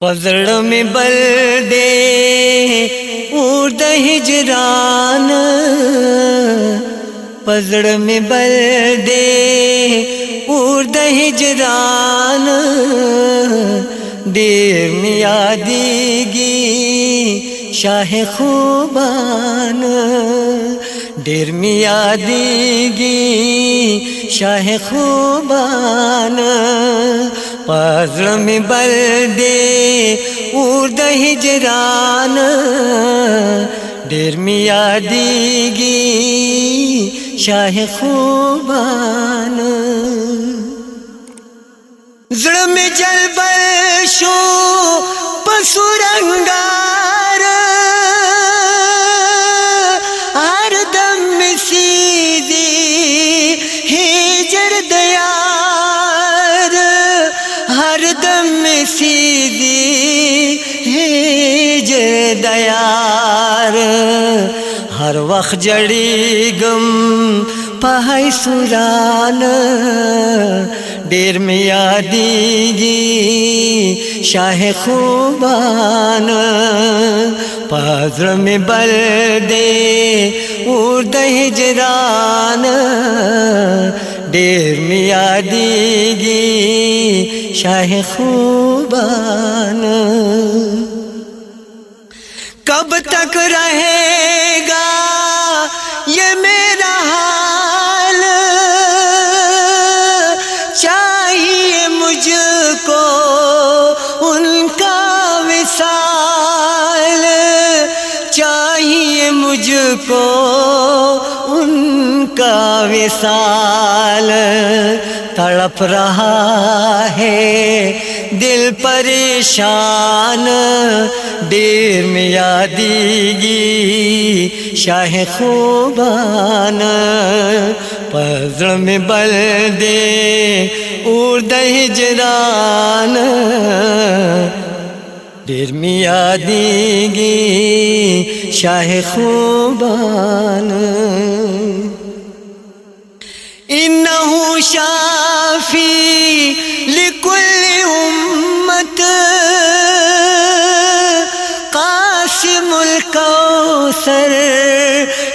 پزړ می بل دې اور د هجران، پزړ می بل دې اور د هجران، ډېر می یادېږي شاه خوبان، ډېر می یادېږي شاه خوبان، پزړ می بل دې اور د هجران، ډېر می یادېږي شاه خوبان. زړه می جلبل شو په سورنګار، هر دم می سیدي هجر د یار، ہر دم میں سیدھی ہجر د یار، ہر وقت جڑی گم پہائی سوران، ډېر می یادېږي شاه خوبان، پزړه می بل دې اور د هجران، ډېر می یادېږي شاه خوبان. کب تک رہے گا یہ میرا حال، چاہیے مجھ کو ان کا وصال، چاہیے مجھ کو ان کا وصال. تڑپ رہا ہے دل پریشان، ډېر می یادېږي شاه خوبان، پزړه می بل دې اور د هجران، ډېر می یادېږي شاه خوبان. انه شافی لکل امت قاسم الکوثر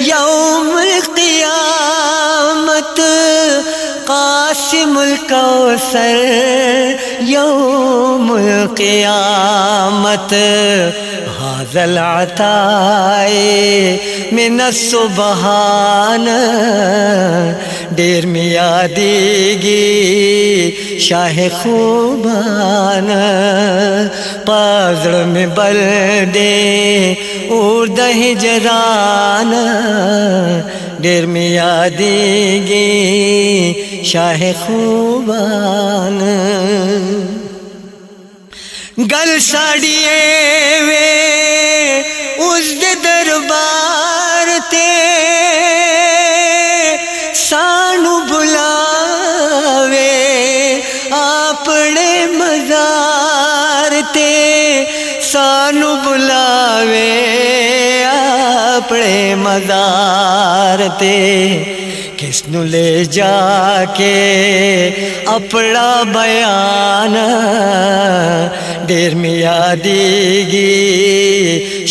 یوم القیامت، قاسم الکوثر یوم القیامت. هذا العطاء من السبحان، ډېر می یادېږي شاه خوبان، پزړه می بل دې اور د هجران، ډېر می یادېږي شاه خوبان. گل ساڑیے وے اس دے دربار تے، سانو بلاوے اپنے مزار تے، سانو بلاوے اپنے مزار تے. کس نو لے جا کے اپنا بیان، ډېر می یادېږي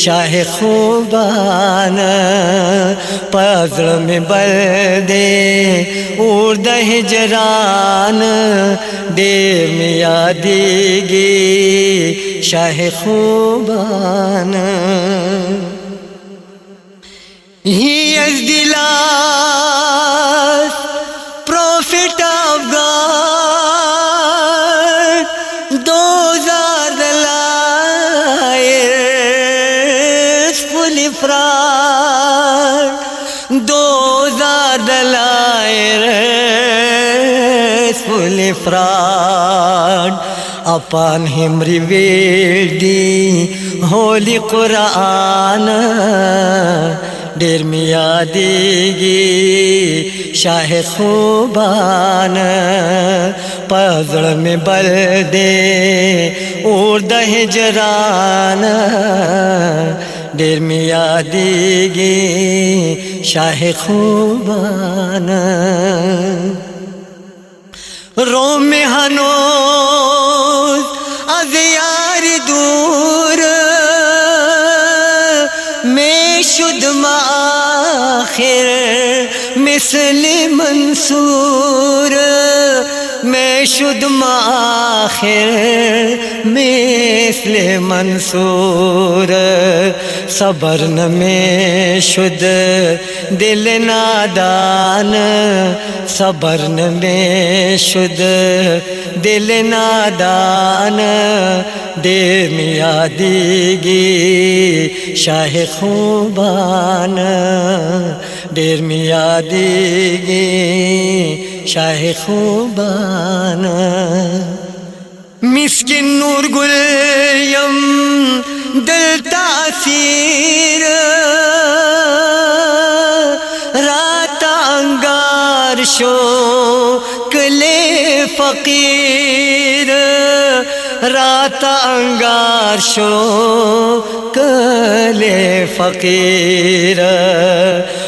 شاه خوبان، پزړه می بل دې اور د هجران، ډېر می یادېږي شاه خوبان. He is the last prophet of God, those are the liars fully fraud, those are the liars fully fraud. Upon him revealed the holy Quran, ډېر می یادېږي شاه خوبان، پزړه می بل دې اور د هجران، ډېر می یادېږي شاه خوبان. رو میں ہنوز از یار دو منصور میں شدم آخر مثل منصور صبر نہ میں شد دل نادان صبر نہ میں شد دل نادان دیر میاں دیگی شاہ خوبان دیر میاں دیگی شاہ خوبان مسکن نور گل یم دل تاثیر رات انگار شو کلے فقیر رات انگار شو کلے فقیر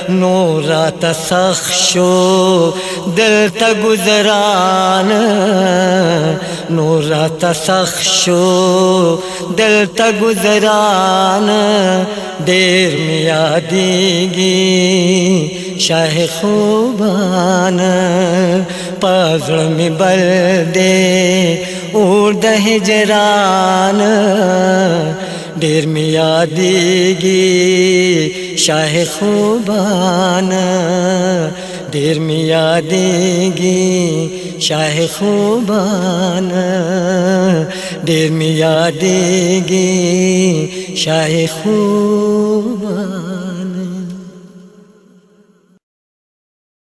نورات سخ شو دل تا گزران نورات سخ شو دل تا گزران دیر میاں دیگی شاہ خوبان پاغڑ میں بل دے اردہ ہجران دیر میاں دیگی شاہ خوبان دیر میاں دیگی شاہ خوبان دیر میاں دیگی شاہ خوبان